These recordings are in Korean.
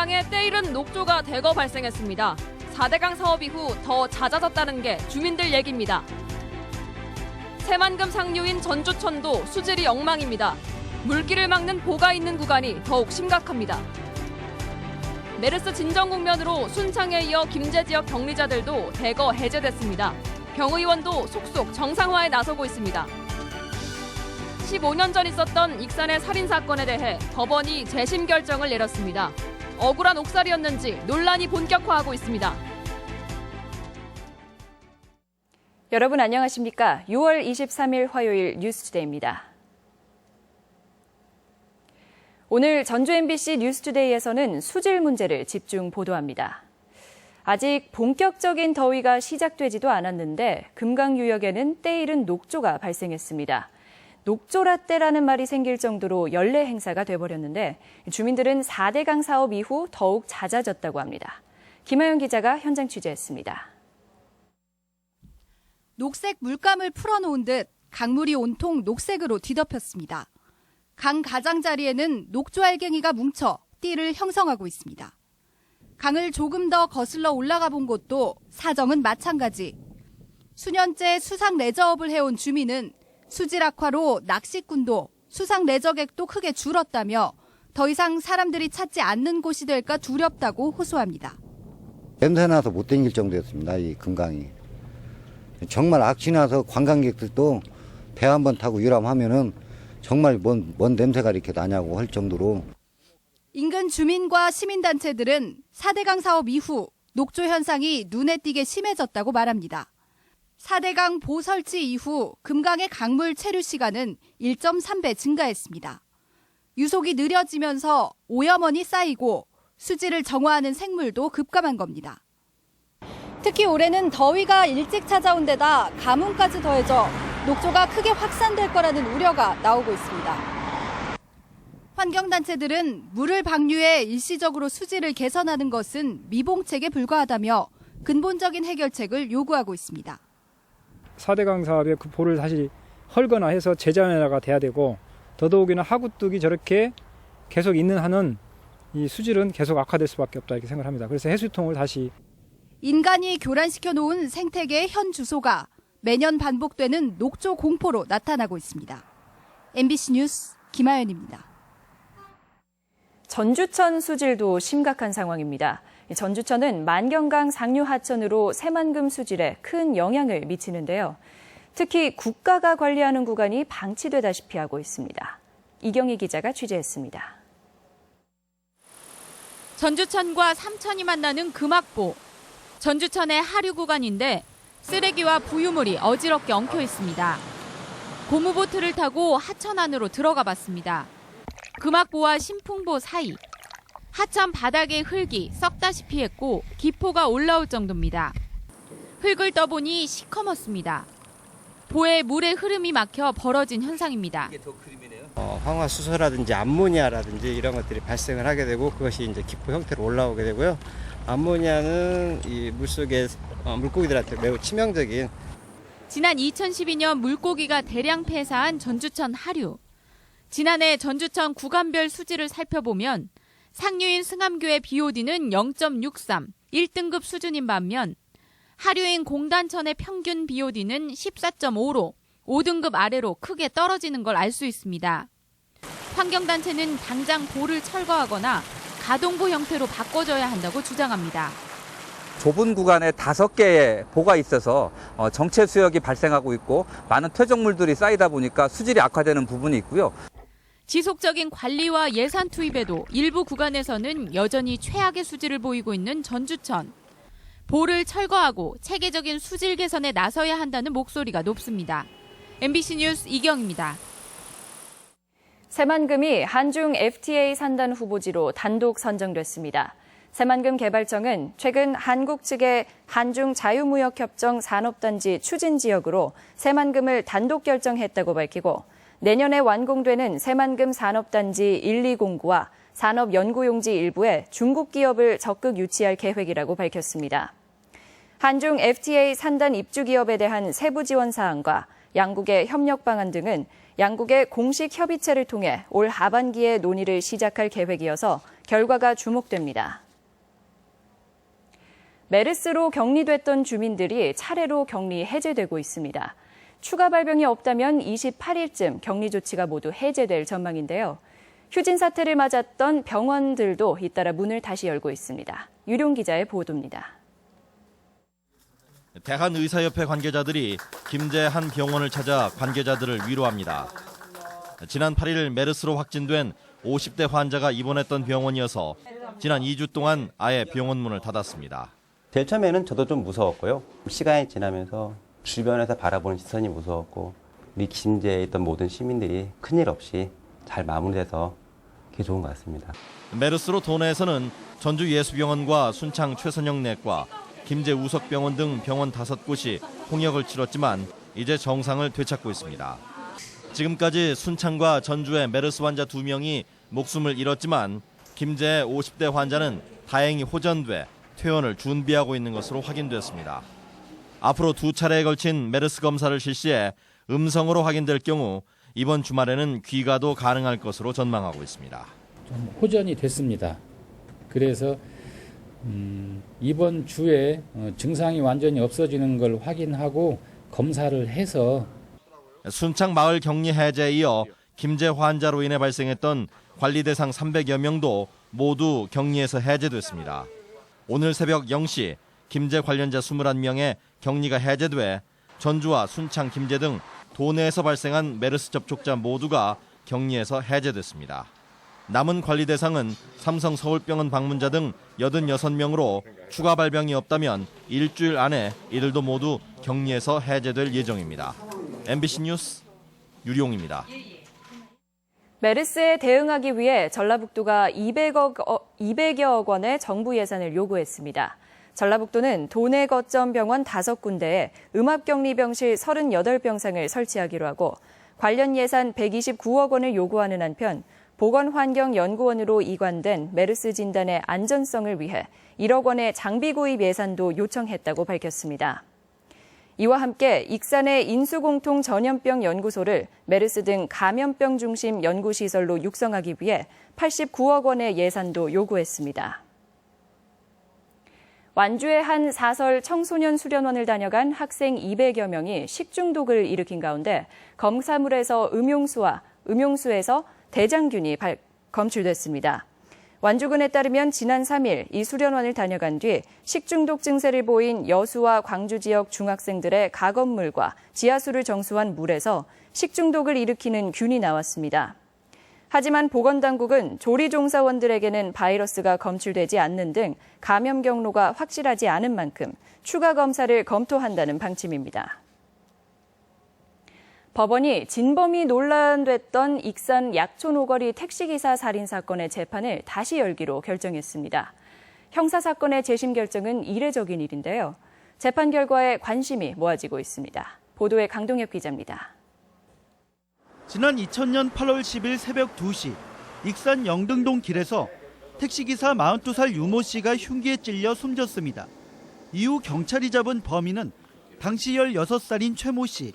금강에 때이른 녹조가 대거 발생했습니다. 4대강 사업 이후 더 잦아졌다는 게 주민들 얘기입니다. 새만금 상류인 전주천도 수질이 엉망입니다. 물길을 막는 보가 있는 구간이 더욱 심각합니다. 메르스 진정 국면으로 순창에 이어 김제 지역 격리자들도 대거 해제됐습니다. 병의원도 속속 정상화에 나서고 있습니다. 15년 전 있었던 익산의 살인 사건에 대해 법원이 재심 결정을 내렸습니다. 억울한 옥살이었는지 논란이 본격화하고 있습니다. 여러분 안녕하십니까? 6월 23일 화요일 뉴스투데이입니다. 오늘 전주 MBC 뉴스투데이에서는 수질 문제를 집중 보도합니다. 아직 본격적인 더위가 시작되지도 않았는데 금강 유역에는 때이른 녹조가 발생했습니다. 녹조라떼라는 말이 생길 정도로 연례 행사가 돼버렸는데 주민들은 4대강 사업 이후 더욱 잦아졌다고 합니다. 김하영 기자가 현장 취재했습니다. 녹색 물감을 풀어놓은 듯 강물이 온통 녹색으로 뒤덮였습니다. 강 가장자리에는 녹조 알갱이가 뭉쳐 띠를 형성하고 있습니다. 강을 조금 더 거슬러 올라가 본 곳도 사정은 마찬가지. 수년째 수상 레저업을 해온 주민은 수질 악화로 낚시꾼도 수상 레저객도 크게 줄었다며 더 이상 사람들이 찾지 않는 곳이 될까 두렵다고 호소합니다. 냄새나서 못 다닐 정도였습니다. 이 금강이. 정말 악취나서 관광객들도 배 한 번 타고 유람하면은 정말 뭔 냄새가 이렇게 나냐고 할 정도로. 인근 주민과 시민단체들은 4대강 사업 이후 녹조 현상이 눈에 띄게 심해졌다고 말합니다. 4대강 보 설치 이후 금강의 강물 체류 시간은 1.3배 증가했습니다. 유속이 느려지면서 오염원이 쌓이고 수질을 정화하는 생물도 급감한 겁니다. 특히 올해는 더위가 일찍 찾아온 데다 가뭄까지 더해져 녹조가 크게 확산될 거라는 우려가 나오고 있습니다. 환경단체들은 물을 방류해 일시적으로 수질을 개선하는 것은 미봉책에 불과하다며 근본적인 해결책을 요구하고 있습니다. 4대강 사업의 그 보를 다시 헐거나 해서 재정화가 돼야 되고 더더욱이나 하구뚝이 저렇게 계속 있는 한은 이 수질은 계속 악화될 수밖에 없다 이렇게 생각합니다. 그래서 해수통을 다시 인간이 교란시켜 놓은 생태계의 현 주소가 매년 반복되는 녹조 공포로 나타나고 있습니다. MBC 뉴스 김하연입니다. 전주천 수질도 심각한 상황입니다. 전주천은 만경강 상류 하천으로 새만금 수질에 큰 영향을 미치는데요. 특히 국가가 관리하는 구간이 방치되다시피 하고 있습니다. 이경희 기자가 취재했습니다. 전주천과 삼천이 만나는 금악보. 전주천의 하류 구간인데 쓰레기와 부유물이 어지럽게 엉켜 있습니다. 고무보트를 타고 하천 안으로 들어가 봤습니다. 금악보와 신풍보 사이. 하천 바닥의 흙이 썩다시피 했고 기포가 올라올 정도입니다. 흙을 떠보니 시커멓습니다. 보에 물의 흐름이 막혀 벌어진 현상입니다. 황화수소라든지 암모니아라든지 이런 것들이 발생을 하게 되고 그것이 이제 기포 형태로 올라오게 되고요. 암모니아는 이 물속에 물고기들한테 매우 치명적인. 지난 2012년 물고기가 대량 폐사한 전주천 하류. 지난해 전주천 구간별 수질을 살펴보면 상류인 승암교의 BOD는 0.63, 1등급 수준인 반면 하류인 공단천의 평균 BOD는 14.5로 5등급 아래로 크게 떨어지는 걸 알 수 있습니다. 환경단체는 당장 보를 철거하거나 가동보 형태로 바꿔줘야 한다고 주장합니다. 좁은 구간에 5개의 보가 있어서 정체 수역이 발생하고 있고 많은 퇴적물들이 쌓이다 보니까 수질이 악화되는 부분이 있고요. 지속적인 관리와 예산 투입에도 일부 구간에서는 여전히 최악의 수질을 보이고 있는 전주천. 보를 철거하고 체계적인 수질 개선에 나서야 한다는 목소리가 높습니다. MBC 뉴스 이경입니다. 새만금이 한중 FTA 산단 후보지로 단독 선정됐습니다. 새만금 개발청은 최근 한국 측의 한중 자유무역협정 산업단지 추진 지역으로 새만금을 단독 결정했다고 밝히고 내년에 완공되는 새만금 산업단지 1,2공구와 산업연구용지 일부에 중국 기업을 적극 유치할 계획이라고 밝혔습니다. 한중 FTA 산단 입주 기업에 대한 세부 지원 사항과 양국의 협력 방안 등은 양국의 공식 협의체를 통해 올 하반기에 논의를 시작할 계획이어서 결과가 주목됩니다. 메르스로 격리됐던 주민들이 차례로 격리 해제되고 있습니다. 추가 발병이 없다면 28일쯤 격리 조치가 모두 해제될 전망인데요. 휴진 사태를 맞았던 병원들도 잇따라 문을 다시 열고 있습니다. 유룡 기자의 보도입니다. 대한의사협회 관계자들이 김제 한 병원을 찾아 관계자들을 위로합니다. 지난 8일 메르스로 확진된 50대 환자가 입원했던 병원이어서 지난 2주 동안 아예 병원 문을 닫았습니다. 제일 처음에는 저도 좀 무서웠고요. 시간이 지나면서 주변에서 바라보는 시선이 무서웠고 우리 김제에 있던 모든 시민들이 큰일 없이 잘 마무리돼서 그게 좋은 것 같습니다. 메르스로 도내에서는 전주 예수병원과 순창 최선영내과, 김제 우석병원 등 병원 5곳이 홍역을 치렀지만 이제 정상을 되찾고 있습니다. 지금까지 순창과 전주의 메르스 환자 2명이 목숨을 잃었지만 김제의 50대 환자는 다행히 호전돼 퇴원을 준비하고 있는 것으로 확인됐습니다. 앞으로 2차례에 걸친 메르스 검사를 실시해 음성으로 확인될 경우 이번 주말에는 귀가도 가능할 것으로 전망하고 있습니다. 좀 호전이 됐습니다. 그래서 이번 주에 증상이 완전히 없어지는 걸 확인하고 검사를 해서 순창 마을 격리 해제에 이어 김제 환자로 인해 발생했던 관리 대상 300여 명도 모두 격리에서 해제됐습니다. 오늘 새벽 0시 김제 관련자 21명의 격리가 해제돼 전주와 순창, 김제 등 도내에서 발생한 메르스 접촉자 모두가 격리에서 해제됐습니다. 남은 관리 대상은 삼성 서울병원 방문자 등 86명으로 추가 발병이 없다면 일주일 안에 이들도 모두 격리에서 해제될 예정입니다. MBC 뉴스 유룡입니다. 메르스에 대응하기 위해 전라북도가 200여 원의 정부 예산을 요구했습니다. 전라북도는 도내 거점 병원 5군데에 음압격리병실 38병상을 설치하기로 하고 관련 예산 129억 원을 요구하는 한편 보건환경연구원으로 이관된 메르스 진단의 안전성을 위해 1억 원의 장비 구입 예산도 요청했다고 밝혔습니다. 이와 함께 익산의 인수공통 전염병 연구소를 메르스 등 감염병 중심 연구시설로 육성하기 위해 89억 원의 예산도 요구했습니다. 완주의 한 사설 청소년 수련원을 다녀간 학생 200여 명이 식중독을 일으킨 가운데 검사물에서 음용수에서 대장균이 검출됐습니다. 완주군에 따르면 지난 3일 이 수련원을 다녀간 뒤 식중독 증세를 보인 여수와 광주 지역 중학생들의 가건물과 지하수를 정수한 물에서 식중독을 일으키는 균이 나왔습니다. 하지만 보건당국은 조리종사원들에게는 바이러스가 검출되지 않는 등 감염 경로가 확실하지 않은 만큼 추가 검사를 검토한다는 방침입니다. 법원이 진범이 논란됐던 익산 약촌 오거리 택시기사 살인 사건의 재판을 다시 열기로 결정했습니다. 형사사건의 재심 결정은 이례적인 일인데요. 재판 결과에 관심이 모아지고 있습니다. 보도에 강동엽 기자입니다. 지난 2000년 8월 10일 새벽 2시 익산 영등동 길에서 택시기사 42살 유모 씨가 흉기에 찔려 숨졌습니다. 이후 경찰이 잡은 범인은 당시 16살인 최모 씨.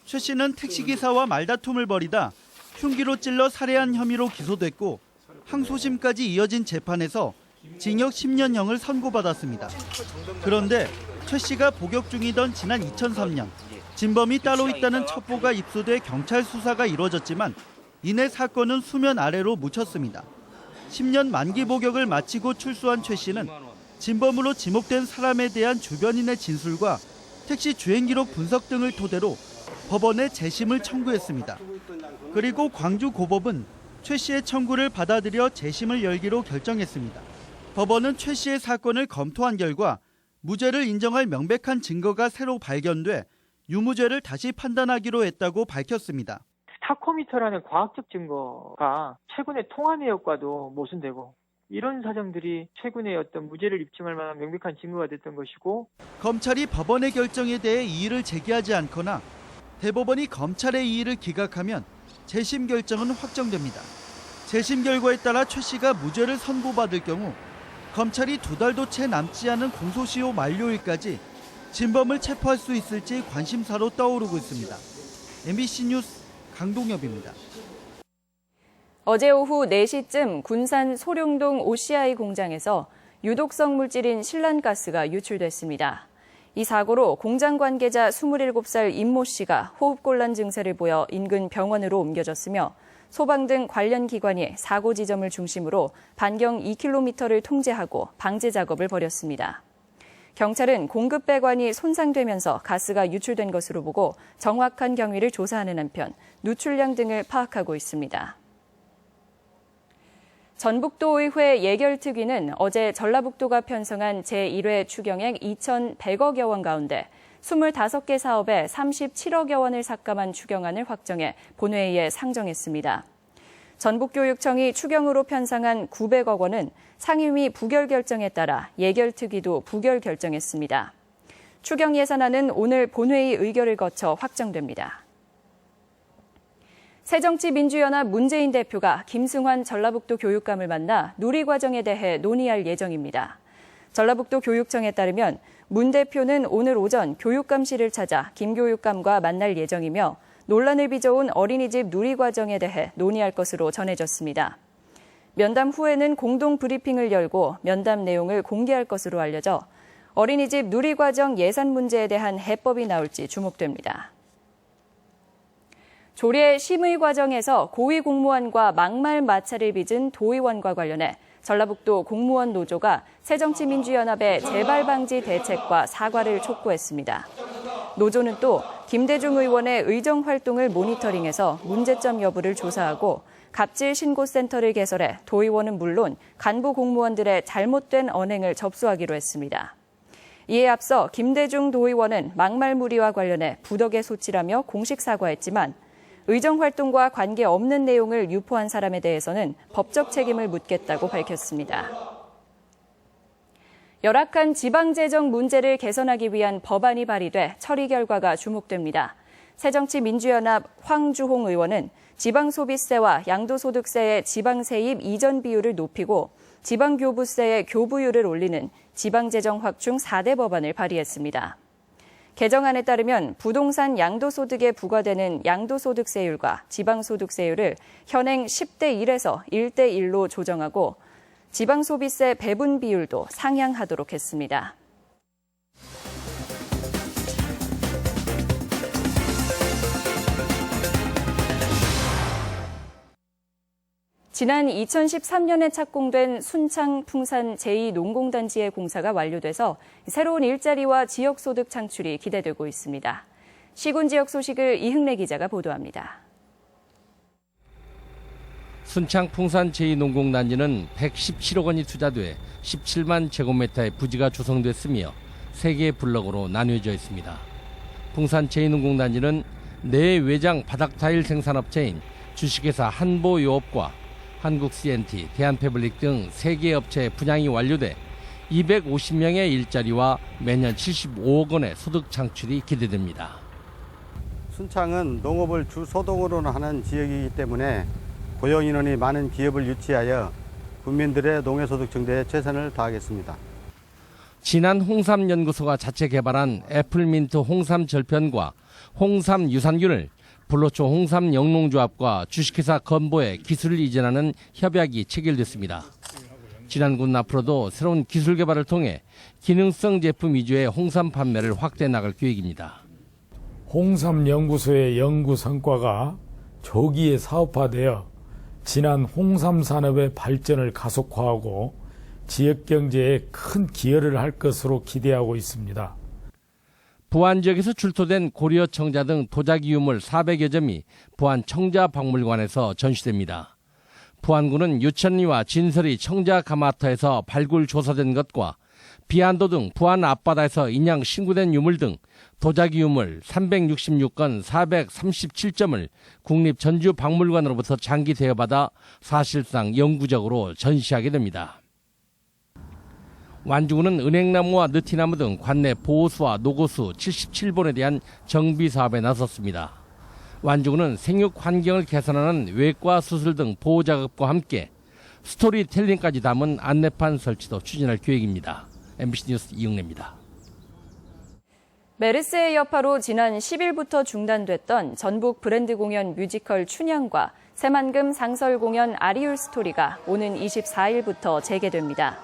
최 씨는 택시기사와 말다툼을 벌이다 흉기로 찔러 살해한 혐의로 기소됐고 항소심까지 이어진 재판에서 징역 10년형을 선고받았습니다. 그런데 최 씨가 복역 중이던 지난 2003년 진범이 따로 있다는 첩보가 입수돼 경찰 수사가 이루어졌지만 이내 사건은 수면 아래로 묻혔습니다. 10년 만기 복역을 마치고 출소한 최 씨는 진범으로 지목된 사람에 대한 주변인의 진술과 택시 주행 기록 분석 등을 토대로 법원에 재심을 청구했습니다. 그리고 광주고법은 최 씨의 청구를 받아들여 재심을 열기로 결정했습니다. 법원은 최 씨의 사건을 검토한 결과 무죄를 인정할 명백한 증거가 새로 발견돼 유무죄를 다시 판단하기로 했다고 밝혔습니다. 타코미터라는 과학적 증거가 최근의 통화 내역과도 모순되고 이런 사정들이 최근에 어떤 무죄를 입증할 만한 명백한 증거가 됐던 것이고 검찰이 법원의 결정에 대해 이의를 제기하지 않거나 대법원이 검찰의 이의를 기각하면 재심 결정은 확정됩니다. 재심 결과에 따라 최 씨가 무죄를 선고받을 경우 검찰이 2달도 채 남지 않은 공소시효 만료일까지 진범을 체포할 수 있을지 관심사로 떠오르고 있습니다. MBC 뉴스 강동엽입니다. 어제 오후 4시쯤 군산 소룡동 OCI 공장에서 유독성 물질인 실란가스가 유출됐습니다. 이 사고로 공장 관계자 27살 임모 씨가 호흡곤란 증세를 보여 인근 병원으로 옮겨졌으며 소방 등 관련 기관이 사고 지점을 중심으로 반경 2km를 통제하고 방제 작업을 벌였습니다. 경찰은 공급 배관이 손상되면서 가스가 유출된 것으로 보고 정확한 경위를 조사하는 한편 누출량 등을 파악하고 있습니다. 전북도의회 예결특위는 어제 전라북도가 편성한 제1회 추경액 2,100억여 원 가운데 25개 사업에 37억여 원을 삭감한 추경안을 확정해 본회의에 상정했습니다. 전북교육청이 추경으로 편성한 900억 원은 상임위 부결 결정에 따라 예결특위도 부결 결정했습니다. 추경 예산안은 오늘 본회의 의결을 거쳐 확정됩니다. 새정치민주연합 문재인 대표가 김승환 전라북도 교육감을 만나 누리과정에 대해 논의할 예정입니다. 전라북도 교육청에 따르면 문 대표는 오늘 오전 교육감실을 찾아 김 교육감과 만날 예정이며 논란을 빚어온 어린이집 누리과정에 대해 논의할 것으로 전해졌습니다. 면담 후에는 공동 브리핑을 열고 면담 내용을 공개할 것으로 알려져 어린이집 누리과정 예산 문제에 대한 해법이 나올지 주목됩니다. 조례 심의 과정에서 고위 공무원과 막말 마찰을 빚은 도의원과 관련해 전라북도 공무원 노조가 새정치민주연합의 재발 방지 대책과 사과를 촉구했습니다. 노조는 또 김대중 의원의 의정 활동을 모니터링해서 문제점 여부를 조사하고 갑질 신고센터를 개설해 도의원은 물론 간부 공무원들의 잘못된 언행을 접수하기로 했습니다. 이에 앞서 김대중 도의원은 막말 무리와 관련해 부덕의 소치라며 공식 사과했지만 의정 활동과 관계없는 내용을 유포한 사람에 대해서는 법적 책임을 묻겠다고 밝혔습니다. 열악한 지방재정 문제를 개선하기 위한 법안이 발의돼 처리 결과가 주목됩니다. 새정치민주연합 황주홍 의원은 지방소비세와 양도소득세의 지방세입 이전 비율을 높이고 지방교부세의 교부율을 올리는 지방재정 확충 4대 법안을 발의했습니다. 개정안에 따르면 부동산 양도소득에 부과되는 양도소득세율과 지방소득세율을 현행 10대 1에서 1대 1로 조정하고 지방소비세 배분 비율도 상향하도록 했습니다. 지난 2013년에 착공된 순창 풍산 제2농공단지의 공사가 완료돼서 새로운 일자리와 지역소득 창출이 기대되고 있습니다. 시군 지역 소식을 이흥래 기자가 보도합니다. 순창 풍산 제2농공단지는 117억 원이 투자돼 17만 제곱미터의 부지가 조성됐으며 3개의 블럭으로 나뉘어져 있습니다. 풍산 제2농공단지는 내 외장 바닥 타일 생산업체인 주식회사 한보요업과 한국 CNT, 대한패블릭 등 3개 업체의 분양이 완료돼 250명의 일자리와 매년 75억 원의 소득 창출이 기대됩니다. 순창은 농업을 주 소동으로 하는 지역이기 때문에 고용 인원이 많은 기업을 유치하여 국민들의 농해소득 증대에 최선을 다하겠습니다. 진안 홍삼연구소가 자체 개발한 애플민트 홍삼 절편과 홍삼 유산균을 불로초 홍삼 영농조합과 주식회사 건보에 기술을 이전하는 협약이 체결됐습니다. 진안군 앞으로도 새로운 기술 개발을 통해 기능성 제품 위주의 홍삼 판매를 확대해 나갈 계획입니다. 홍삼연구소의 연구 성과가 조기에 사업화되어 진안 홍삼 산업의 발전을 가속화하고 지역 경제에 큰 기여를 할 것으로 기대하고 있습니다. 부안 지역에서 출토된 고리어 청자 등 도자기 유물 400여 점이 부안 청자박물관에서 전시됩니다. 부안군은 유천리와 진설이 청자 가마터에서 발굴 조사된 것과 비안도 등 부안 앞바다에서 인양 신고된 유물 등 도자기 유물 366건 437점을 국립전주박물관으로부터 장기 대여받아 사실상 영구적으로 전시하게 됩니다. 완주군은 은행나무와 느티나무 등 관내 보호수와 노고수 77본에 대한 정비 사업에 나섰습니다. 완주군은 생육 환경을 개선하는 외과 수술 등 보호 작업과 함께 스토리텔링까지 담은 안내판 설치도 추진할 계획입니다. MBC 뉴스 이흥래입니다. 메르스의 여파로 지난 10일부터 중단됐던 전북 브랜드 공연 뮤지컬 춘향과 새만금 상설 공연 아리울 스토리가 오는 24일부터 재개됩니다.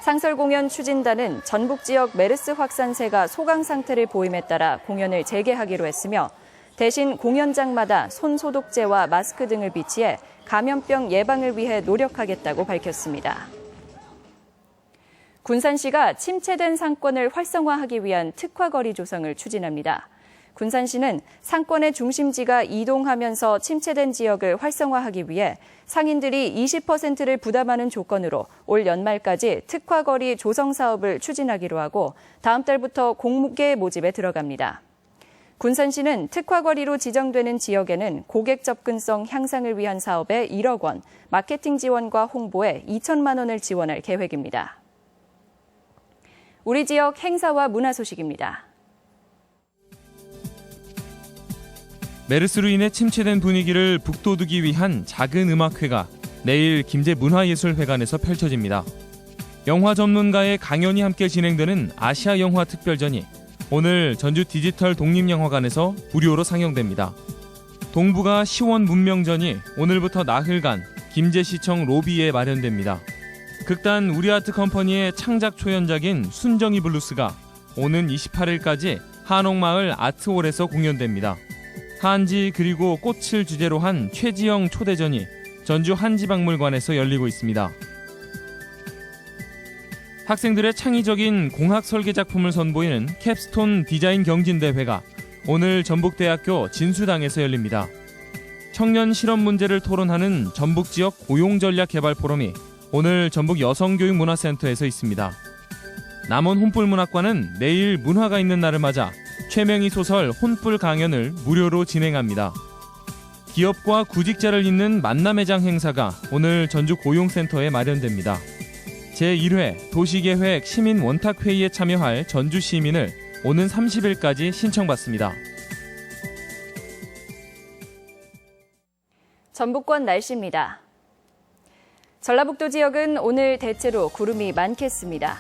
상설 공연 추진단은 전북 지역 메르스 확산세가 소강 상태를 보임에 따라 공연을 재개하기로 했으며 대신 공연장마다 손 소독제와 마스크 등을 비치해 감염병 예방을 위해 노력하겠다고 밝혔습니다. 군산시가 침체된 상권을 활성화하기 위한 특화거리 조성을 추진합니다. 군산시는 상권의 중심지가 이동하면서 침체된 지역을 활성화하기 위해 상인들이 20%를 부담하는 조건으로 올 연말까지 특화거리 조성 사업을 추진하기로 하고 다음 달부터 공개 모집에 들어갑니다. 군산시는 특화거리로 지정되는 지역에는 고객 접근성 향상을 위한 사업에 1억 원, 마케팅 지원과 홍보에 2천만 원을 지원할 계획입니다. 우리 지역 행사와 문화 소식입니다. 메르스로 인해 침체된 분위기를 북돋우기 위한 작은 음악회가 내일 김제문화예술회관에서 펼쳐집니다. 영화 전문가의 강연이 함께 진행되는 아시아 영화 특별전이 오늘 전주 디지털 독립영화관에서 무료로 상영됩니다. 동북아 시원 문명전이 오늘부터 나흘간 김제시청 로비에 마련됩니다. 극단 우리아트 컴퍼니의 창작 초연작인 순정이 블루스가 오는 28일까지 한옥마을 아트홀에서 공연됩니다. 한지 그리고 꽃을 주제로 한 최지영 초대전이 전주 한지박물관에서 열리고 있습니다. 학생들의 창의적인 공학 설계 작품을 선보이는 캡스톤 디자인 경진대회가 오늘 전북대학교 진수당에서 열립니다. 청년 실험 문제를 토론하는 전북지역 고용전략개발 포럼이 오늘 전북 여성교육문화센터에서 있습니다. 남원 혼불문학관은 내일 문화가 있는 날을 맞아 최명희 소설 혼불 강연을 무료로 진행합니다. 기업과 구직자를 잇는 만남회장 행사가 오늘 전주 고용센터에 마련됩니다. 제1회 도시계획 시민 원탁회의에 참여할 전주 시민을 오는 30일까지 신청받습니다. 전북권 날씨입니다. 전라북도 지역은 오늘 대체로 구름이 많겠습니다.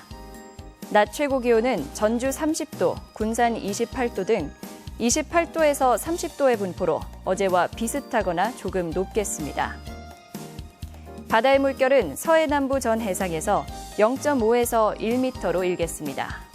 낮 최고 기온은 전주 30도, 군산 28도 등 28도에서 30도의 분포로 어제와 비슷하거나 조금 높겠습니다. 바다의 물결은 서해남부 전 해상에서 0.5에서 1m로 일겠습니다.